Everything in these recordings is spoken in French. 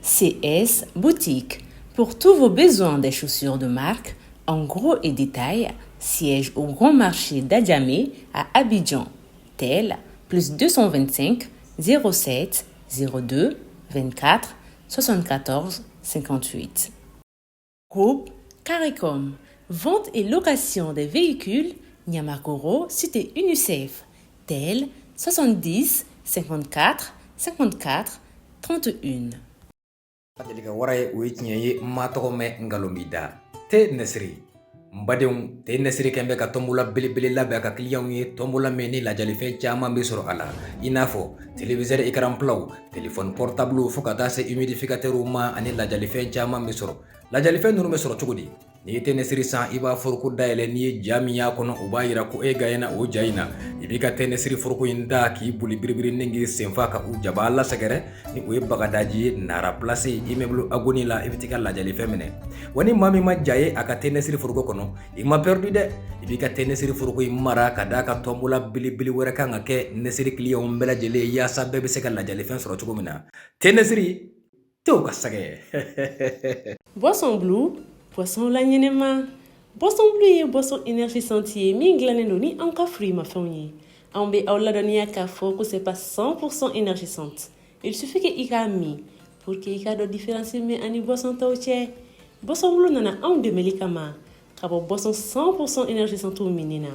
CS Boutique. Pour tous vos besoins des chaussures de marque, en gros et détail, siège au Grand Marché d'Adjamé à Abidjan. Tel plus 225 07 02 24 74 58. Groupe CARICOM. Vente et location des véhicules Niamakoro, cité UNICEF. Tel 70 54 54 31. Adelika waray witnye matome ngalomida te nesri mbadem te nesri kembe ka tombula bilibili labe ka client yi tombula meni la jalife chama misro ala inafo téléviseur écran plat téléphone portable fo kata se humidificateur ma ani la jalife chama misro la jalife nuru misro chugudi ni te nesri san iba furku daile ni jamiya kono ubayira ku e gayena o jayina ibika te nesri furku inda ki buli birbiri ningi senfa ka u jabala sagere ni u bagadaji nara place immeuble agoni la evitika la jalife mene wani mami ma jaye aka te nesri furku kono ima perdu de ibika te nesri furku mara kada ka tombula bilibili wera kan ke nesri client mbela jele ya sabbe be seka la jalife soro chugumina te nesri to kasage Boisson Blue, poisson la nyenema. Boisson Blue et boisson énergie sentier, mi glaneno ni anka fruit ma famille. Ambe aula donia ka foko c'est pas 100% énergisante. Il suffit que ika mi pour que ika do différencier mais ani boisson tauche. Boisson Blue nana un de melikama. Kabo boisson 100% énergisante au minina.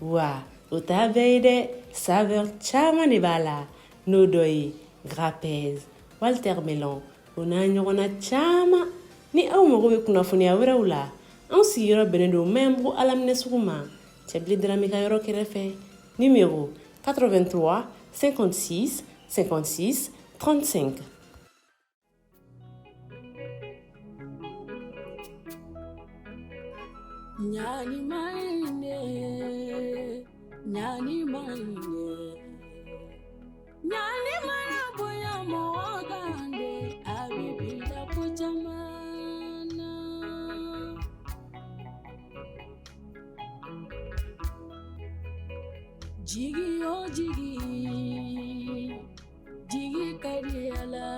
Wa, ota beide saveur chama nebala. Nodoi, grapez, Walter Melon. Ona nyona chama ni au mogobe kuna foni ya wera ula an sigiro benendo membre alamne suguma tebli dramika yoro kerefe numéro 83 56 56 35. Nyani maine nyani mana boya mogande abibila pujamana jigi o jigi kariala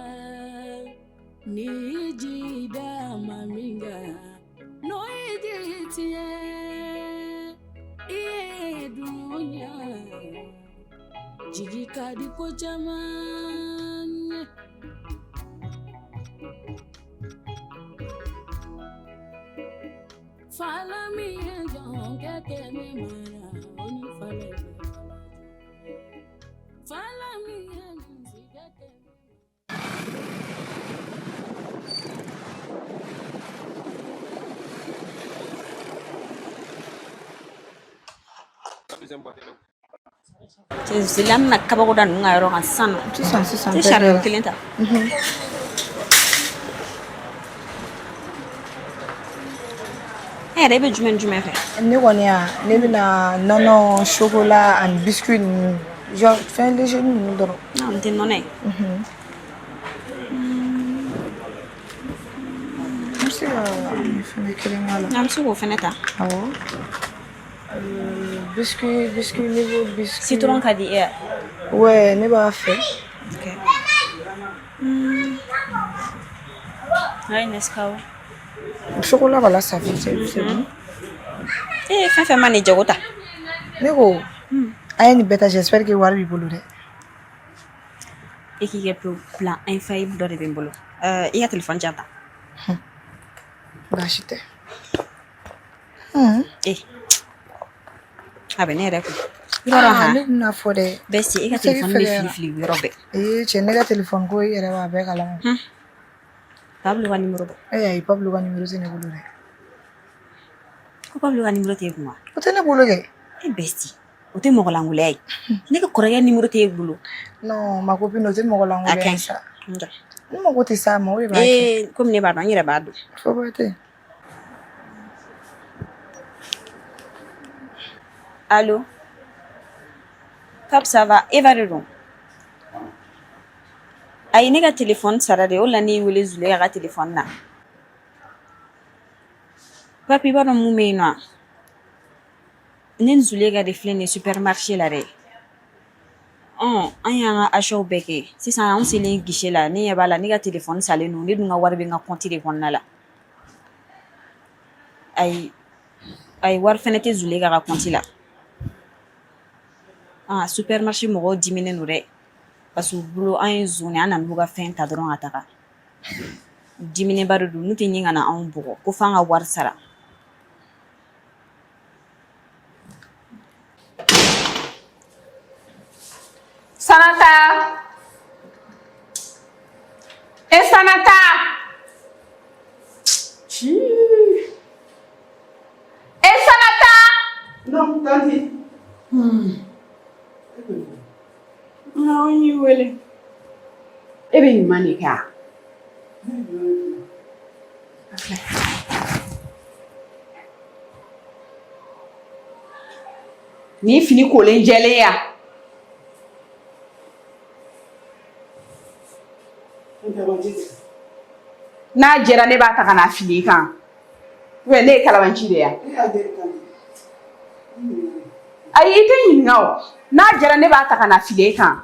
ni jida maminga no ejitie e dunya jigi kadi pujamana Follow me and don't get me mara only follow me and get Silam nak kabakudan ngayon kan sana. Sisan. Sisan kilinta. They be jumen fait. Ne bina nono chocolat and biscuit genre fin léger nous doro. Non, t'es non Merci Nam su go feneta. Ah ouais. Biscuit niveau biscuit. Citron kadi e. Ouais, ne ba fait. OK. Ay Nescau. Chocolat voilà ça fait c'est bon. Eh fait mani jagota. Nego. Ay ni beta j'espère que wari bi bolu de. Et qui est plan infaillible de Bimbolo. Il y a téléphone jata. Gachite. Eh. Ah ben nere ko. Yɔrɔ ha. Ne bɛna fɔ dɛ. Besti e ka téléphone bɛ fili yɔrɔ bɛɛ. Cɛ ne ka téléphone ko i yɛrɛ b'a bɛɛ kalama. Pablo ka numéro dɔn. Ayi Pablo ka numéro tɛ ne bolo dɛ. Ko Pablo ka numéro t'e kun wa? O tɛ ne bolo kɛ. Besti. O tɛ mɔgɔ lankolaya ye. Ne ka kɔrɔkɛ numéro t'e bolo. Non ma copine o tɛ mɔgɔ lankolaya ye sa. Ne mago tɛ s'a ma o de b'a kɛ. Komi ne b'a dɔn n yɛrɛ b'a dɔn. Fɔ tɛ. Allô? Pap ça va? Eva de don. Ayi ne ka téléphone sara de o la ne wele Zule ka téléphone na. Papi b'a dɔn mun bɛ yen nɔ. Ne ni Zule ka de filɛ nin ye supermarché la dɛ. An y'an ka achats bɛɛ kɛ. Sisan an selen guichet la ne ɲɛ b'a la ne ka téléphone salen don. Ne dun ka wari bɛ n ka compte de kɔnɔna la. Ayi wari fɛnɛ tɛ Zule ka compte la. Supermarché mɔgɔw diminen don dɛ. Parce que u bolo an ye zone an nan'u ka fɛn ta dɔrɔn ka taga. Diminenba de don n'u tɛ ɲin ka na anw bugɔ ko f'an ka wari sara. Sanata! Sanata! Sanata! Non, tanti. Non, you will. Even money car. Ni fini kolen jɛlen ya. N'a jɛra ne b'a ta ka na fili kan. Ne ye kalabanci de ya. Ayi i tɛ ɲininka o. N'a jɛra ne b'a ta ka na fili kan.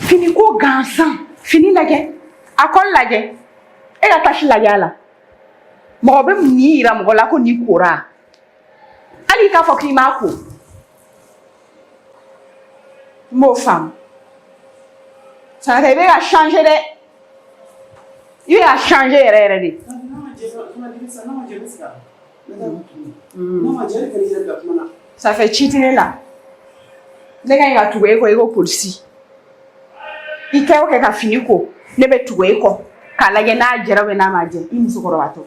Fini ko gansan. Fini lajɛ. A kɔli lajɛ. E ka tâche lajɛ a la. Mɔgɔ bɛ mun yira mɔgɔ la ko ni kora. Hali k'a fɔ k'i m'a ko. N b'o faamu. Sanata i bɛ ka changer dɛ. I bɛ ka changer yɛrɛ yɛrɛ de. Ça fait cheating la. Ne ka ɲi ka tugu e kɔ i ko polisi. I kɛ o kɛ ka fini ko ne bɛ tugu e kɔ k'a lajɛ n'a jɛra ou n'a ma jɛ i musokɔrɔbatɔ.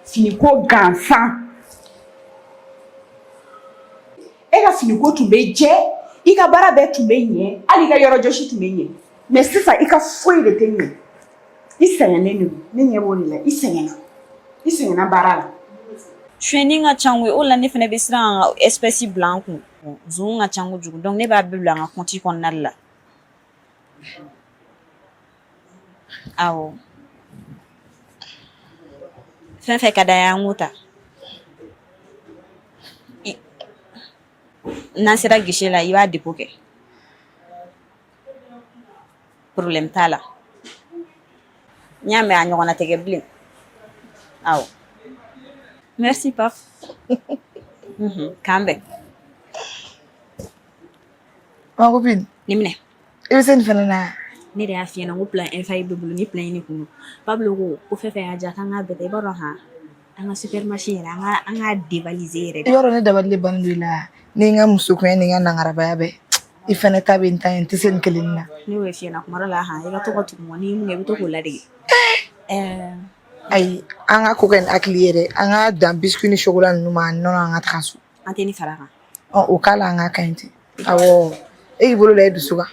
Fini ko gansan. E ka fini ko tun bɛ jɛ i ka baara bɛɛ tun bɛ ɲɛ hali i ka yɔrɔjɔsi tun bɛ ɲɛ mais sisan i ka foyi de tɛ ɲɛ. I sɛgɛnnen de ne ɲɛ b'o de la i sɛgɛnna baara la. Suɲɛni ka ca koyi o la ne fɛnɛ bɛ siran ka espèce bila n kun. Zon ka ca kojugu donc ne b'a bɛɛ bila n ka compte kɔnɔna de la. Awɔ. Fɛn fɛn ka d'a ye an k'o ta. N'an sera guichet la i b'a dépôt kɛ. Problème t'a la. N y'a mɛn a ɲɔgɔnna tɛ kɛ bilen. Awɔ. Merci pap. K'an bɛn. Ma copine. Ni minɛ. I bɛ se nin fana na. Ne de y'a f'i ɲɛna ko plan infaillible bɛ bolo ni plan in ne kun. Pablo ko fɛn fɛn y'a diya k'an k'a bɛɛ ta i b'a dɔn an ka supermarché yɛrɛ an ka dévaliser yɛrɛ de. Yɔrɔ ne dabali banni don i la. Ni n ka musokunya ni n ka nangarabaya bɛɛ. I fana ta bɛ n ta ye n tɛ se nin kelen na. Ne y'o f'i ɲɛna kuma dɔ la i ka to ka tugu n'i ye mun kɛ i bɛ to k'o ladege. Ayi an ka ko kɛ ni hakili ye dɛ an ka dan biscuit ni chocolat ninnu ma nɔnɔ an ka taga so. An tɛ ni fara kan. O k'a la an ka kaɲi ten. Awɔ e k'i bolo la i dusu kan.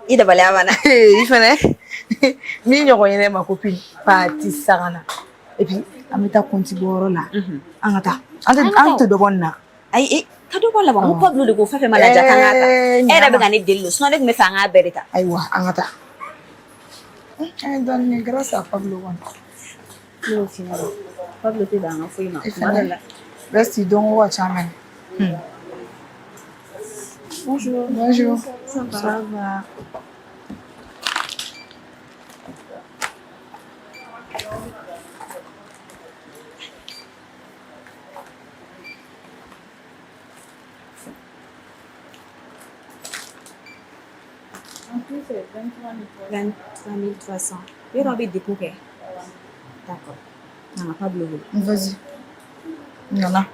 I dabaliya banna. I fɛnɛ ni ɲɔgɔn ye ne ma copine parti sagana et puis an bɛ taa compte bɔ yɔrɔ la an ka taa an tɛ dɔ bɔ nin na. Ayi ka dɔ bɔ laban ko Pablo de ko fɛn fɛn ma ladiya k'an k'a ta. E yɛrɛ bɛ ka ne deli sinon ne tun bɛ fɛ an k'a bɛɛ de ta. Ayiwa an ka taa. An ye dɔɔnin kɛ grâce à Pablo kɔni. Ne y'o f'i ɲɛna Pablo tɛ dan an ka foyi ma kuma dɔ la. Reste dɔn ka ca mɛnɛ. Bonjour. Bonjour. Ça va. En tout, c'est 23 300. Il y aura des dépôts. D'accord. Non, pas de Vas-y. Nana.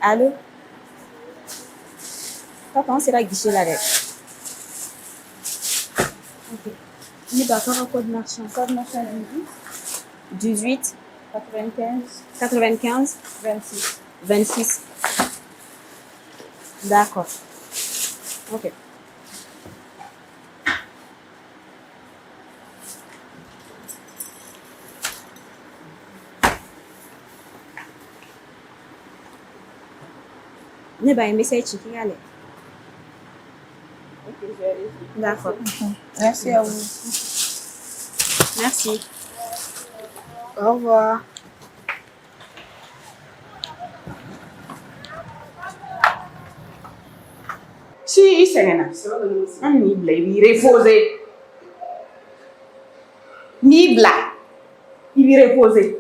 Allô? Papa, on sera guichet là. Ok. Il va faire un code marchand. Code marchand 18 95 26. D'accord. Ok. Ne b'a message qui allait. D'accord. Merci à vous. Merci. Au revoir. Si i sɛgɛnna an n'i bila i b'i reposer n'i bila i b'i reposer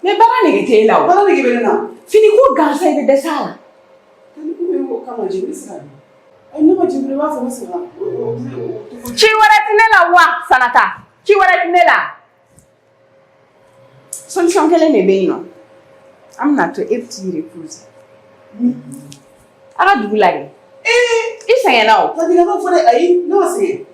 mais baara nege t'e la o Baara nege bɛ ne na. fini ko gansan i bɛ dɛsɛ a la Tani ko bɛ o kama jigin sira de. Ai ne ma jigin i b'a fɔ ne sera. ci wɛrɛ tɛ ne la wa sanata ci wɛrɛ tɛ ne la solution kelen de bɛ yen nɔ an bɛna to e bɛ t'i reposer a ka dugu la dɛ i sɛgɛnna o Tantigɛn'o fɔ dɛ ayi ne ma sɛgɛn.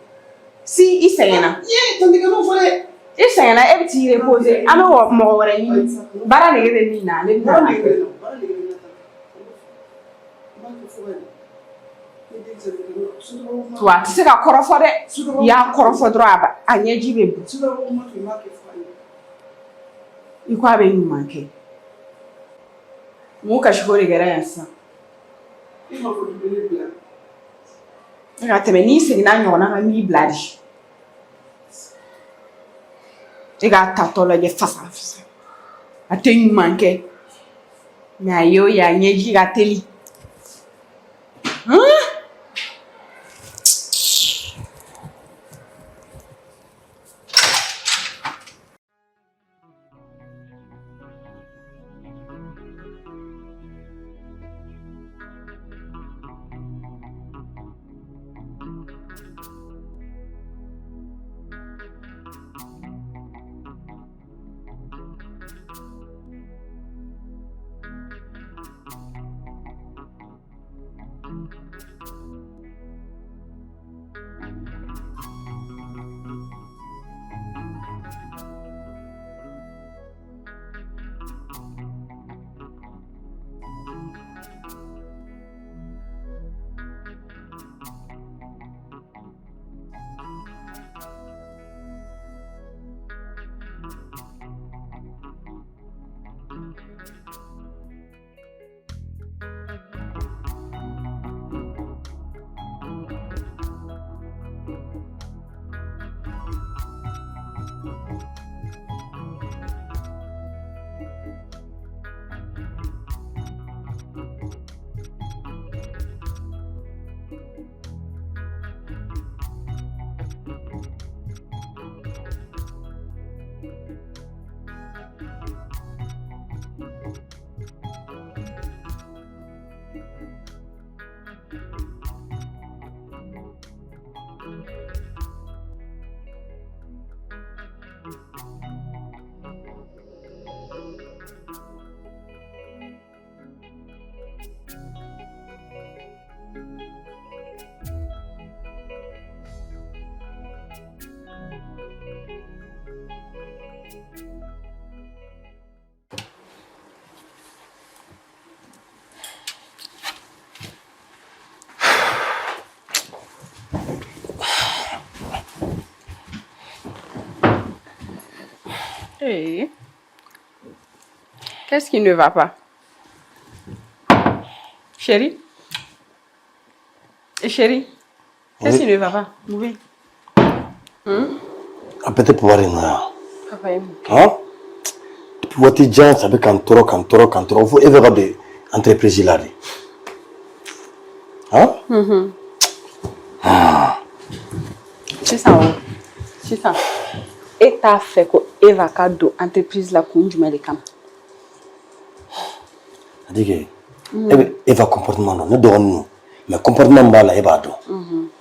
si i sɛgɛnna Tantigɛn'o fɔ dɛ. i sɛgɛnna e bɛ t'i reposer an bɛ mɔgɔ wɛrɛ ɲini baara nege bɛ min na ale bɛ Baara na nege bɛ ne na. Baara nege bɛ ne na. I b'a kɛ fo ka ɲɛ. Ne denmisɛnnin de don. Sotɔgɔ kuma. to a tɛ se ka kɔrɔfɔ dɛ i y'a kɔrɔfɔ dɔrɔn a ɲɛji bɛ bɔ Sotɔgɔ kuma tun b'a kɛ fo ka ɲɛ. i ko a bɛ ɲuman kɛ mun kasi ko de kɛra yan sisan I ma fɔ k'i bɛ ne bila. ka tɛmɛ n'i seginna ɲɔgɔnna kan n'i bila de e k'a tatɔ lajɛ fasa a tɛ ɲuman kɛ mɛ a ye o ye a ɲɛji ka teli Hey. Qu'est-ce qui ne va pas? Chérie? Chérie? Qu'est-ce qui ne va pas? Oui. Peut-être pouvoir rien. Papa est mou. Hein? Depuis what is John, ça fait cantoro. Faut évaluer des entreprises là. Hein? C'est ça. C'est ça. Et t'as fait que Eva Kado entreprise la kunju melikam. C'est-à-dire que Eva comportement non, ne donne nous. Mais comportement bala Eva do.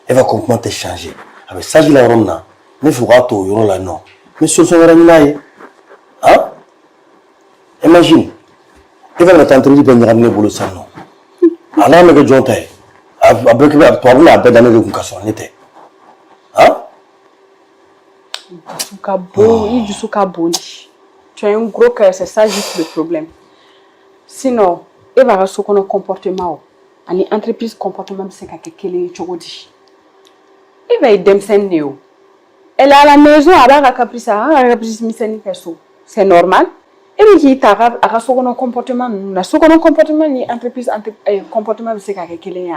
Eva comportement est changé. Avec ça je la ronna. Ne faut pas tout yoro là non. Mais solution wɛrɛ ɲini a ye hein imagine i bɛ na taa entreprise bɛɛ ɲagami ne bolo sisan nɔ a n'a ma kɛ jɔn ta ye a bɛɛ tubabu bɛna a bɛɛ da ne de kun ka sɔrɔ ne tɛ hein dusu ka bon tu as un gros cœur c'est ça juste le problème sinon e b'a ka so kɔnɔ comportement ani entreprise comportement bɛ se ka kɛ kelen ye cogo di e bɛ ye denmisɛnnin de ye o elle est à la maison a b'a ka caprice misɛnnin kɛ so c'est normal e bɛ k'i ta a ka so kɔnɔ comportement ninnu na so kɔnɔ comportement ni entreprise comportement bɛ se ka kɛ kelen ye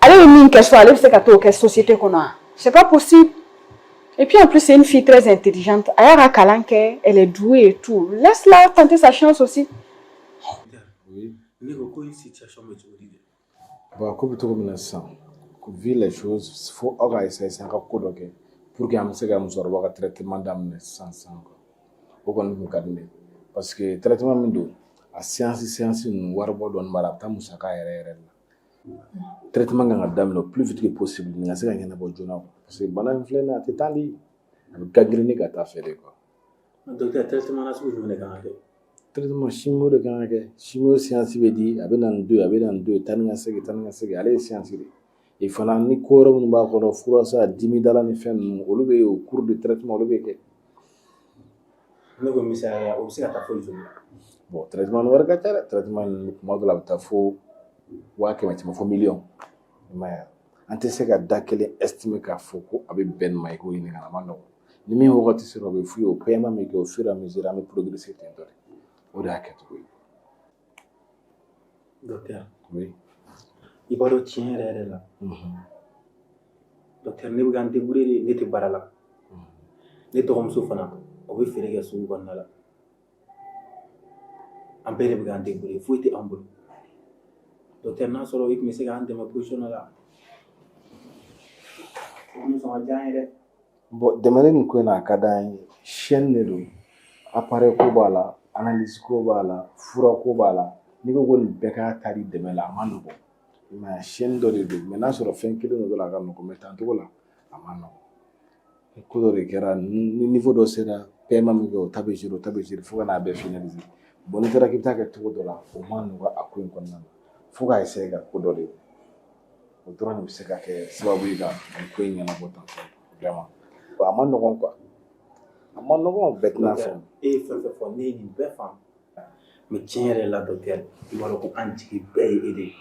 ale bɛ min kɛ so ale bɛ se ka t'o kɛ société kɔnɔ c'est pas possible. Et puis en plus, c'est une fille très intelligente. Ayara Kalanke, elle est douée et tout. Laisse-la tenter sa chance aussi. Oui, mais pourquoi une situation me dit? Bon, comme tu comme ça, vu les choses, il faut organiser ça pour que on se gagne sur le traitement d'amener sans quoi. Au qu'on nous cadre parce que traitement mindo a science nous warbo don marata musaka erreur. Traitement nga d'amener le plus vite que possible. Ni ase gagner na bojona. Parce que bana inflé na tetali avec gagrine gata faire quoi. Docteur traitement na sou jone kan ake. Traitement chimio de kan ake. Chimio science veut dire abenan 2 tanga sege allez science veut. Il faut ni koro mun ba ko fura sa 10 000 ni fen olu be au cours de traitement olu be ke. Ne ko misaya o se ka ta fo jone. Bon traitement no warga tara traitement mo la ta fo wa ke ma fo million. Mais ante se ka da kelen estime ka fo ko abe ben mai ko yini kana mando ni mi ho gati sero be fuyo paiement mi ko fur et à mesure am progresser tendore o da ka to Docteur oui il va le tien là docteur ne bugan te burere ne te barala ne to comme fana o be fere ga su bonna la am bere bugan te burere fo te ambul docteur na soro ik mi se ga ande ma position la. Bon, demander une quoi na kada chaîne de appareil ko bala analyse ko bala fura ko bala ni ko gon beka tari demela amano ko ma chaîne do de maintenant sur fin kilo no la ga no ko metan to la amano ko do re kera ni niveau do sera paiement mi ko tabejiro fo na be finaliser bon tera ki ta ke to do la o manu ga akun kon nan fo ga ese ga ko do re o dɔrɔn de bɛ se ka kɛ sababu ye ka nin ko in ɲɛnabɔ tan vraiment a ma nɔgɔn quoi a ma nɔgɔn bɛɛ tɛna faamu e ye fɛn fɛn fɔ ne ye nin bɛɛ faamu mais tiɲɛ yɛrɛ la docteur i b'a dɔn ko an jigi bɛɛ ye e de ye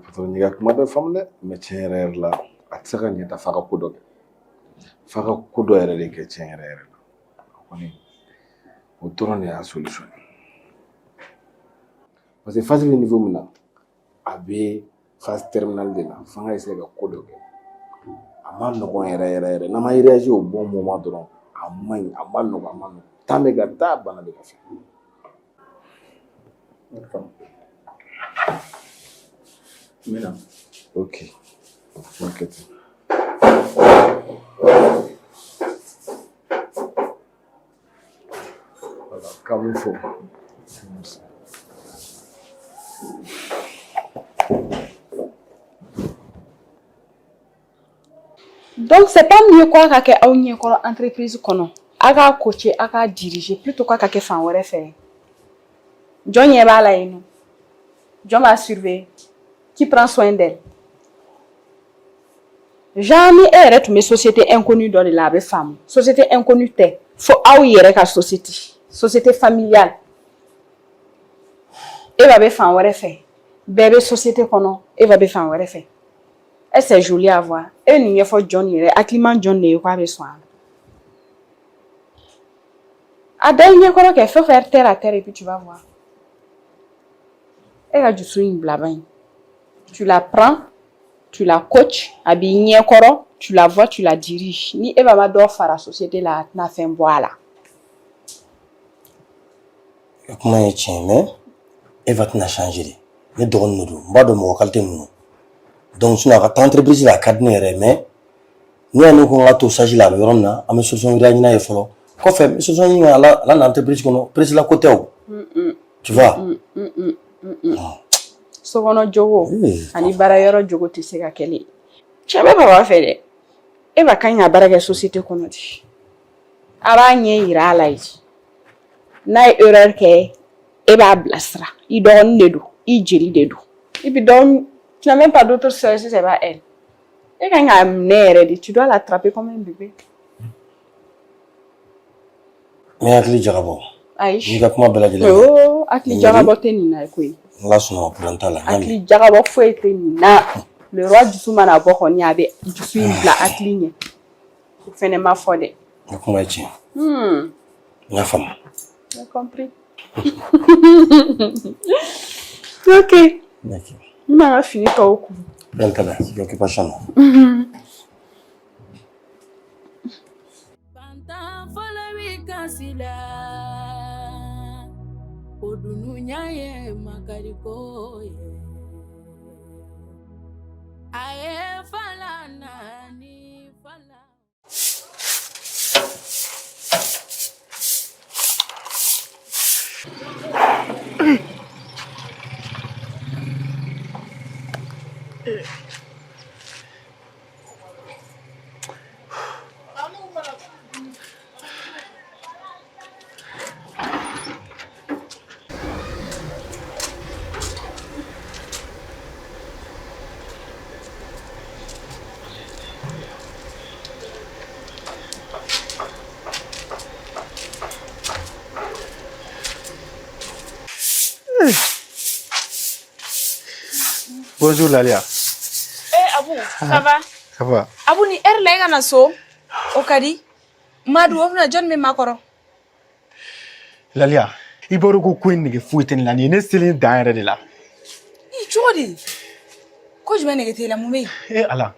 patron n'i ka kuma bɛɛ faamu dɛ mais tiɲɛ yɛrɛ la a tɛ se ka ɲɛ ta f'a ka ko dɔ kɛ f'a ka ko dɔ yɛrɛ de kɛ tiɲɛ yɛrɛ la kɔni o dɔrɔn de y'a solution parce que phase bɛ niveau min na a bɛ phase terminale de la fanga essayer ka ko dɔ kɛ a ma nɔgɔn yɛrɛ n'a ma réagir au bon moment dɔrɔn a man ɲi a ma nɔgɔn temps bɛ ka taa bana bɛ ka fɛ. Maintenant. Ok. T'inquiète. Voilà, comme il faut. Donc c'est pas mieux quoi qu'à une entreprise kono aga coacher aga diriger plutôt quoi qu'à fan wore faire John yeba la ino John va surveiller qui prend soin d'elle jamais erreur mes sociétés inconnues dans la be femme société inconnue te faut aw yere ka société familiale e va be fan wore faire bébé société kono e va be fan wore faire. Et c'est joli à voir. Et il y a fort John hier. Acclimat John n'est pas besoin. À dernier quoi qu'il faut faire terre à terre et puis tu vas voir. Elle a du swing blabin. Tu la prends, tu la coaches, habillée koro, tu la vois, tu la diriges. Ni elle va m'adore faire la société là, n'a fait voilà. Comment est-ce mais elle va te changer. Mais drôle nous, pas de mon qualité nous. Donc sinon ka taa entreprise la ka di ne yɛrɛ mais ni y'a ne ko n ka to stage la a bɛ yɔrɔ min na an bɛ solution wɛrɛ ɲini a ye fɔlɔ kɔfɛ n bɛ solution ɲini a la na entreprise kɔnɔ président ko tɛ o tu vois sokɔnɔ jogo ani baara yɔrɔ jogo tɛ se ka kɛlɛ cɛ bɛ baba fɛ dɛ e ba kan ya baraka société kono di aba ɲɛ yira a la ye n'a ye erreur kɛ e b'a bilasira i dɔgɔnin de don i jeli de don et puis donc tu n'as même pas d'autre sœur si c'est pas elle e kan ka minɛ yɛrɛ de tu dois l'attraper comme un bébé mais hakili jagabɔ ayi n'i ka kuma bɛɛ lajɛlen o hakili jagabɔ tɛ nin na koyi ala sɔnna problème t'a la hakili jagabɔ foyi tɛ nin na le roi dusu mana bɔ kɔni a bɛ dusu in bila hakili ɲɛ o fɛnɛ ma fɔ dɛ n ka kuma ye tiɲɛ n y'a faamu j'ai compris ok d'accord n ma ka fini tɔw kun problème t'a la occupation na Pantan falawi kasila Odununya ye makariko ye Aye falana ni fala Bonjour Lalia. Abu, ça va? Ça va? Abu ni er la na so. O kadi. Madu ofna John me makoro. Lalia, i bɔra ko ko in nege foyi tɛ ne la nin ye ne selen dan yɛrɛ de la. I chodi. Ko jumɛn nege tɛ la mun bɛ yen? Ala.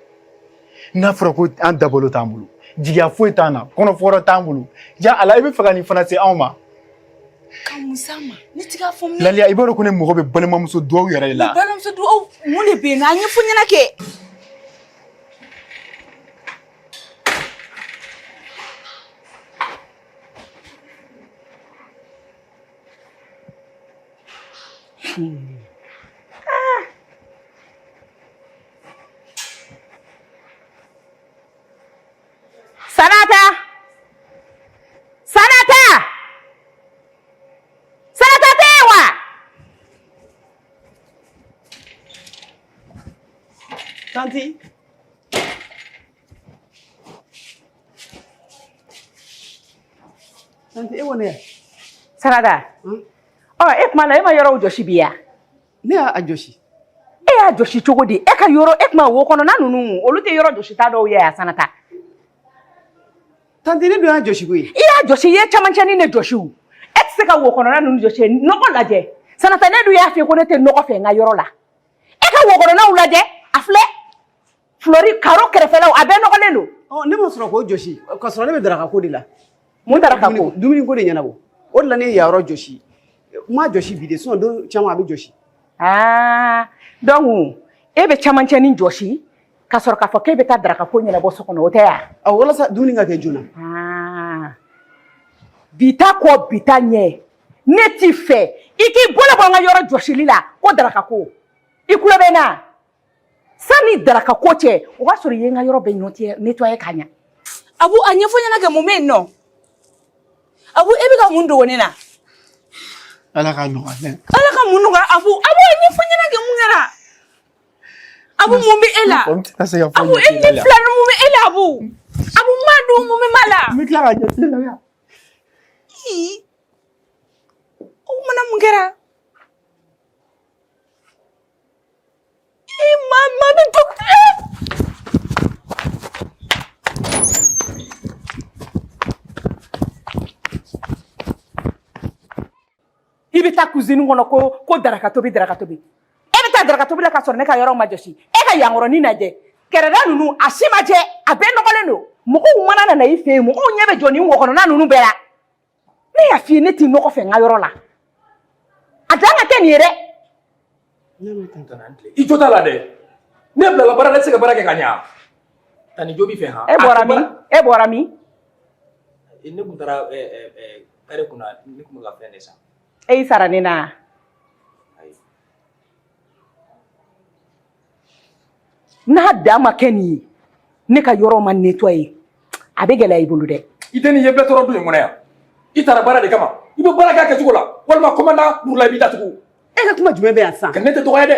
N'a fɔra ko an dabolo t'an bolo, jigiya foyi t'an na, kɔnɔfɔrɔ t'an bolo. Ja Ala i bɛ fɛ ka nin fana se anw ma. Ka musama. Ni tiga fɔ min. Lalia i bɔra ko ne mɔgɔ bɛ balimamuso duwawu yɛrɛ de la. Balimamuso duwawu mun de bɛ yen? An ye fɔ ɲɛna kɛ. Tanti. Tanti, e wone. Sarada. E kuma la e ma yɔrɔw jɔsi bi ya? Ne y'a jɔsi. E y'a jɔsi cogo di? E ka yɔrɔ e kuma wo kɔnɔ na ninnu olu tɛ yɔrɔ jɔsi ta dɔw ye ya Sanata. Tanti ne dun y'a jɔsi koyi. I y'a jɔsi i ye camancɛnin de jɔsi o. E tɛ se ka wo kɔnɔna ninnu jɔsi nɔgɔ lajɛ. Sanata ne dun y'a f'i ye ko ne tɛ nɔgɔ fɛ n ka yɔrɔ la. E ka wo kɔnɔnaw lajɛ a filɛ. Flori karo kɛrɛfɛlaw a bɛɛ nɔgɔlen don. Ne ma sɔrɔ k'o jɔsi ka sɔrɔ ne bɛ daraka ko de la. Mun daraka ko? Dumuni ko de ɲɛnabɔ. O de la ne ye yɔrɔ jɔsi. Ma jɔsi bi de sinon don caman a bɛ jɔsi. Donc e bɛ camancɛnin jɔsi ka sɔrɔ k'a fɔ k'e bɛ taa daraka ko ɲɛnabɔ so kɔnɔ o tɛ ya? Walasa dumuni ka kɛ joona. Bi ta kɔ bi ta ɲɛ ne t'i fɛ i k'i bolo bɔ n ka yɔrɔ jɔsili la ko daraka ko i kulo bɛ n na sani daraka ko cɛ o b'a sɔrɔ i ye n ka yɔrɔ bɛɛ nettoyer ka ɲɛ. Abu a ɲɛfɔ ɲɛna kɛ mun bɛ yen nɔ? Abu e bɛ ka mun dogo ne na? Ala ka nɔgɔya. Ala ka mun nɔgɔya Abu? Abu a ɲɛfɔ ɲɛna kɛ mun kɛra? Abu mun bɛ e la? Abu e ni fila ni mun bɛ e la Abu? Abu ma don mun bɛ ma la? N bɛ tila ka ɲɛfɔ la ya. O mana mun kɛra? Ma bɛ I bɛ taa cuisine kɔnɔ ko daraka tobi daraka tobi. E bɛ taa daraka tobi la ka sɔrɔ ne ka yɔrɔ ma jɔsi. E ka yankɔrɔnin lajɛ. Kɛrɛda ninnu a si ma jɛ a bɛɛ nɔgɔlen don. Mɔgɔw mana nana i fɛ yen mɔgɔw ɲɛ bɛ jɔ nin wo kɔnɔna ninnu bɛɛ la. Ne y'a f'i ye ne t'i nɔgɔ fɛ n ka yɔrɔ la. A dan ka kɛ nin ye dɛ. I jo t'a la dɛ. Ne bilala baara la, ne tɛ se ka baara kɛ ka ɲa. Tani jo b'i fɛ han. E bɔra min? E bɔra min? Ne kun taara kare kunna ne kun bɛ ka fɛn de san. E y'i sara ne na. N'a dan ma kɛ nin ye ne ka yɔrɔ ma nettoyer a bɛ gɛlɛya I bolo dɛ. I tɛ nin ye bɛɛ tɔɔrɔ dun in kɔnɔ yan I taara baara de kama I bɛ baara kɛ a kɛcogo la walima commandant Burula I b'i datugu. E ka kuma jumɛn bɛ yan sisan. Ka ne tɛ dɔgɔya dɛ.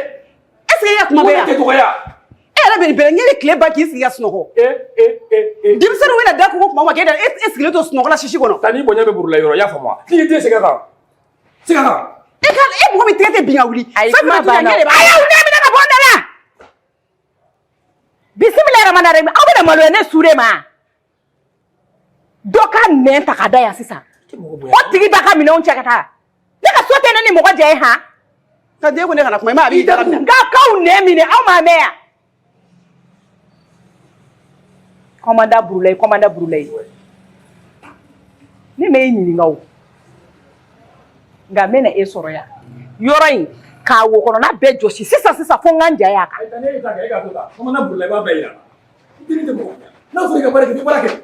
Est-ce que e ka kuma bɛ yan. Ne tɛ dɔgɔya. E yɛrɛ bɛ nin bɛɛ la ɲɛ ni tile ban k'i sigi ka sunɔgɔ. Denmisɛnninw bɛna da koko tuma ma k'e sigilen to sunɔgɔ la sisi kɔnɔ. Taa n'i bonya bɛ Burula yɔrɔ i y'a faamu wa n'i y'i den segin a kan segin a kan. E mɔgɔ min tɛgɛ tɛ bin ka wuli. Ayi kuma banna. A y'aw ne minɛ ka bɔ n da la. Bisimila yɛrɛmana dɛ aw bɛna maloya ne su de ma. Dɔ ka nɛn ta ka da yan sisan. O tigi b'a ka minɛnw cɛ ka taa. Ne ka so tɛ ne ni mɔgɔ jɛ ye han. Ka den ko ne kana kuma i ma a b'i da minɛ. Nka k'aw nɛn minɛ aw m'a mɛn yan. Commandant Burulayi. Ne m'e ɲininka o. Nka n bɛna e sɔrɔ yan. Yɔrɔ in k'a wo kɔnɔna bɛɛ jɔsi sisan fo n ka n ja y'a kan. Ayi ne ta kɛ e ka to ta Commandant Burula I b'a bɛɛ yira I tɛ mɔgɔ n'a fɔra I ka baara kɛ I bɛ baara kɛ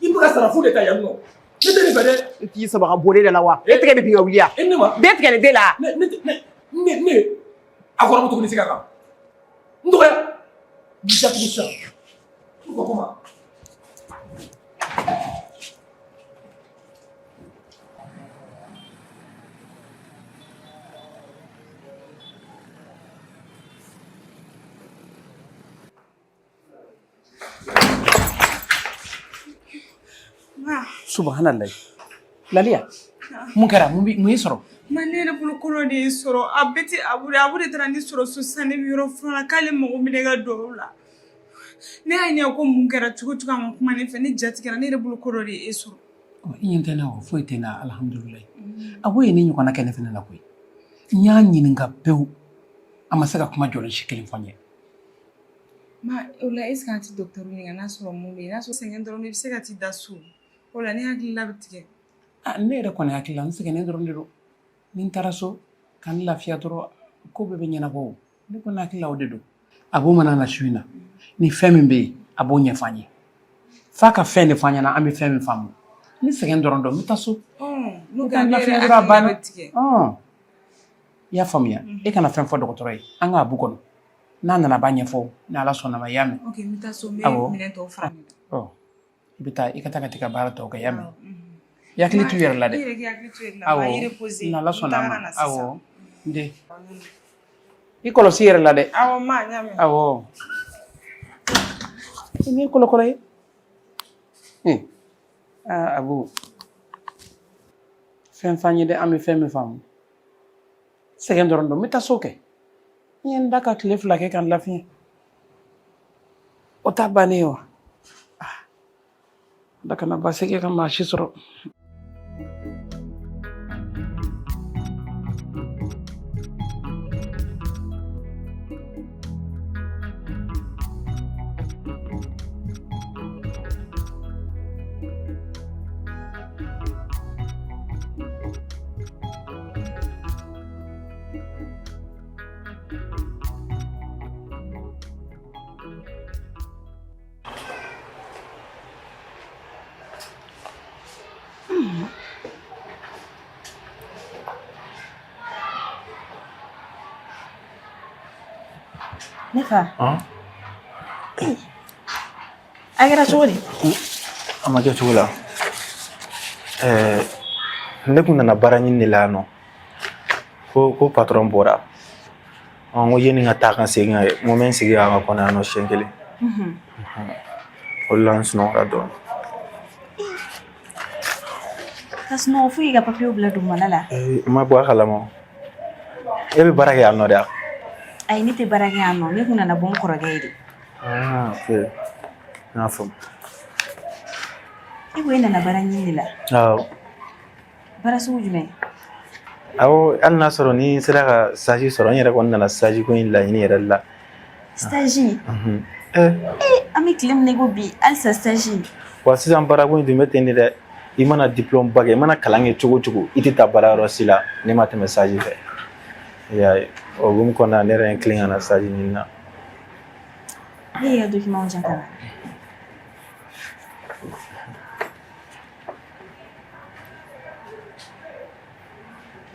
I bɛ ka sara fu de ta yan nɔ ne tɛ nin fɛ dɛ. I k'i saba ka boli de la wa. E tɛgɛ bɛ bin ka wuli yan. E ne ma. Den tigɛ nin den la. Ne a fɔra ko tuguni segin a kan n dɔgɔya n'i datugu sisan pourquoi comment. Subhanallah. Laliya. Mun kɛra mun y'i sɔrɔ? Ma ne yɛrɛ bolo kɔrɔ de y'i sɔrɔ a bɛɛ tɛ Abu de taara ne sɔrɔ so sisan ne bɛ yɔrɔ fana k'ale mago bɛ ne ka duwawu la. Ne y'a ɲɛ ko mun kɛra cogo a ma kuma ne fɛ ne jatigɛra ne yɛrɛ bolo kɔrɔ de y'e sɔrɔ. I ɲɛ tɛ na o foyi tɛ na alhamdulilayi. Abu ye ne ɲɔgɔnna kɛ ne fana la koyi. N y'a ɲininka pewu a ma se ka kuma jɔlen si kelen fɔ n ye. Ma o la est-ce que an tɛ docteur ɲininka n'a sɔrɔ mun bɛ yen n'a sɔrɔ sɛgɛn dɔrɔn i bɛ se ka t'i da so. O la ne hakilila bɛ tigɛ. Ne yɛrɛ kɔni hakili la n sɛgɛnnen dɔrɔn de don. Ni n taara so ka n lafiya dɔrɔn ko bɛɛ bɛ ɲɛnabɔ o. Ne kɔni hakili la o de don. Abu mana na su in na ni fɛn min bɛ yen a b'o ɲɛfɔ an ye. F'a ka fɛn de fɔ an ɲɛna an bɛ fɛn min faamu. Ni sɛgɛn dɔrɔn don n bɛ taa so. N'o tɛ ne yɛrɛ hakilila bɛ tigɛ. I y'a faamuya e kana fɛn fɔ dɔgɔtɔrɔ ye an ka Abu kɔnɔ n'a nana a b'a ɲɛfɔ ni Ala sɔnna ma i y'a mɛn. Ok n bɛ taa so n bɛ minɛn tɔw fara. I bɛ taa i ka taa ka t'i ka baara tɔw kɛ i y'a mɛn. I hakili to i yɛrɛ la dɛ. Awɔ ni Ala sɔnna ma awɔ n den i kɔlɔsi i yɛrɛ la dɛ. Awɔ ma n y'a mɛn. Awɔ i m'i kɔlɔkɔlɔ ye. Abu fɛn f'an ye dɛ an bɛ fɛn min faamu sɛgɛn dɔrɔn don n bɛ taa so kɛ n ye n da ka tile 2 kɛ ka n lafiya o t'a bannen ye wa da kana baasi kɛ ka maa si sɔrɔ. Ne fa. A kɛra cogo di? A ma kɛ cogo la. Ne kun nana baara ɲini de la yan nɔ. Ko patron bɔra. N ko yani n ka taa ka segin ka n ko n bɛ n sigi a ka kɔnɔ yan nɔ siɲɛ kelen. O de la n sunɔgɔra dɔɔnin. Ka sunɔgɔ fo k'i ka papiyew bila dugumana la? N ma bɔ a kalama. E bɛ baara kɛ yan nɔ de wa? Ayi ne tɛ baara kɛ yan nɔ ne kun nana bɔ n kɔrɔkɛ ye de. Ok n y'a faamu. E ko e nana baara ɲini de la? Awɔ. Baara sugu jumɛn? Awɔ hali n'a sɔrɔ ni n sera ka stage sɔrɔ n yɛrɛ kɔni nana stage ko in laɲini yɛrɛ de la. Stage? An bɛ tile min na i ko bi halisa stage. Wa sisan baara ko in dun bɛ ten de dɛ. I mana diplôme ba kɛ i mana kalan kɛ cogo o cogo i tɛ taa baarayɔrɔ si la ne ma tɛmɛ stage fɛ. I y'a ye o hukumu kɔnɔna na ne yɛrɛ ye n tilen ka na stage ɲini na. Ne y'i ka document jan ka na.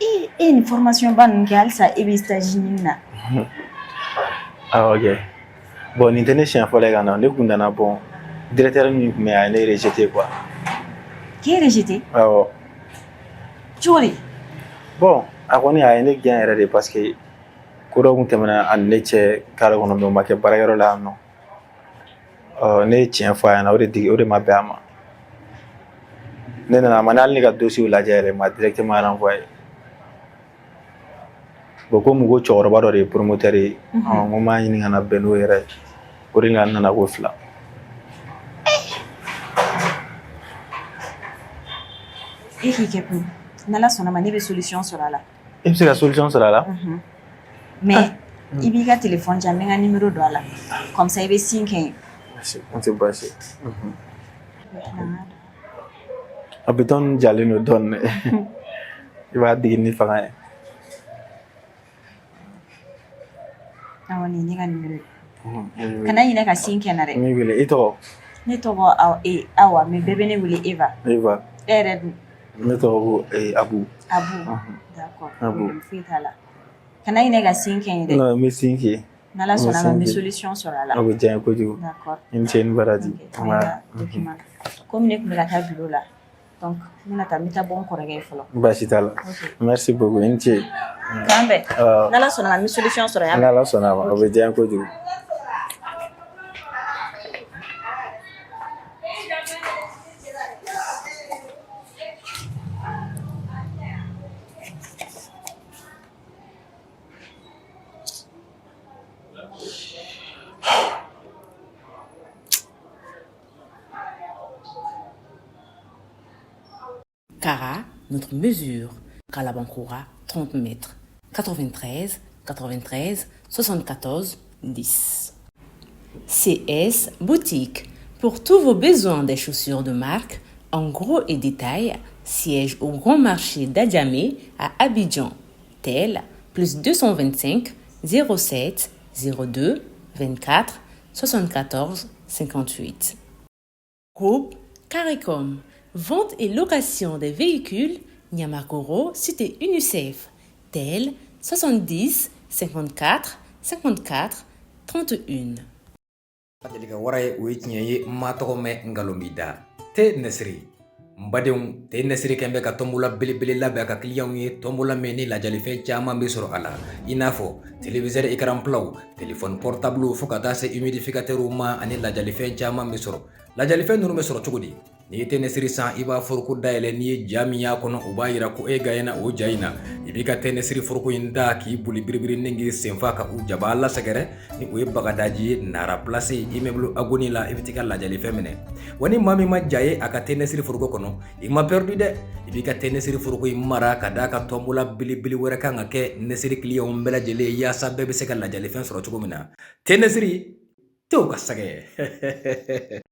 E ye nin formation ba ninnu kɛ halisa e bɛ stage ɲini na. Awɔ kɛ Bon, nin tɛ ne siɲɛ fɔlɔ ye ka na ne kun nana bon directeur min kun bɛ yan a ye ne rejeté quoi. K'e rejeté? Awɔ. Cogo di? Bon a kɔni a ye ne gɛn yɛrɛ de parce que ko dɔ kun tɛmɛna ani ne cɛ kare kɔnɔ mais o ma kɛ baarakɛyɔrɔ la yan nɔ. Ne ye tiɲɛ fɔ a ɲɛna o de ma bɛn a ma. Ne nana a ma hali ne ka dossier lajɛ yɛrɛ ma directement renvoyé. Bon komi ko cɛkɔrɔba dɔ de ye promoteur ye n ko n b'a ɲini ka na bɛn n'o yɛrɛ ye o de la n nana ko 2. E k'i kɛ kun n'Ala sɔnna ma ne bɛ solution sɔrɔ a la. E bɛ se ka solution sɔrɔ a la? Mais i b'i ka téléphone jan n bɛ n ka numéro don a la comme ça i bɛ signe kɛ n ye. N tɛ baasi. A bitɔn jalen don dɔɔnin dɛ i b'a digi ni fanga ye. Awɔ nin ye ne ka numéro ye. Kana ɲinɛ ka signe kɛ n na dɛ. N b'i wele i tɔgɔ? Ne tɔgɔ Awa mais bɛɛ bɛ ne wele Eva. Eva. E yɛrɛ dun? Ne tɔgɔ ko Abu. Abu. D'accord. Abu. Foyi t'a la. Kana ɲinɛ ka signe kɛ n ye dɛ. Non n bɛ signe kɛ. N'Ala sɔnna ma n bɛ solution sɔrɔ a la. O bɛ diya n ye kojugu. D'accord. I ni ce i ni baraji. Document. Komi ne tun bɛ ka taa bureau la donc n bɛna taa n bɛ taa bɔ n kɔrɔkɛ ye fɔlɔ. Baasi t'a la. Merci beaucoup i ni ce. K'an bɛn. N'Ala sɔnna ma n bɛ solution sɔrɔ yan. N'Ala sɔnna ma o bɛ diya n ye kojugu. Cara, notre mesure. Kalabankura, 30 mètres. 93, 93, 74, 10. CS Boutique. Pour tous vos besoins des chaussures de marque, en gros et détail, siège au Grand Marché d'Adjamé à Abidjan. Tel, plus 225 07 02 24 74 58. Groupe CARICOM. Vente et location des véhicules, Niamakoro, cité UNICEF. Tel 70 54 54 31. Adelika waray o ye tiɲɛ ye n ma tɔgɔ mɛn ngalon b'i da te nesiri n badenw te nesiri kɛn bɛ ka tɔnbola belebele labɛn a ka kiliyanw ye tɔnbola min ni lajalifɛn caaman bɛ sɔrɔ a la i n'a fɔ téléviseur écran plaw téléphone portable fo ka taa se humidificateur ma ani lajalifɛn caaman bɛ sɔrɔ lajalifɛn ninnu bɛ sɔrɔ cogo di n'i ye te nesiri san i b'a foroko dayɛlɛ n'i ye ja min y'a kɔnɔ o b'a yira ko e gayena o ja in na i b'i ka te nesiri foroko in da k'i boli biribiri ni k'i senfa ka u jaba lasɛgɛrɛ ni o ye bagadaji ye nara place immeuble agoni la i bɛ t'i ka lajalifɛn minɛ wa ni maa min ma ja ye a ka te nesiri foroko kɔnɔ i ma perdu dɛ i b'i ka te nesiri foroko in mara ka d'a ka tɔnbola belebele wɛrɛ kan ka kɛ nesiri kiliyanw bɛɛ lajɛlen yaasa bɛɛ bɛ se ka lajalifɛn sɔrɔ cogo min na te nesiri tew ka sɛgɛ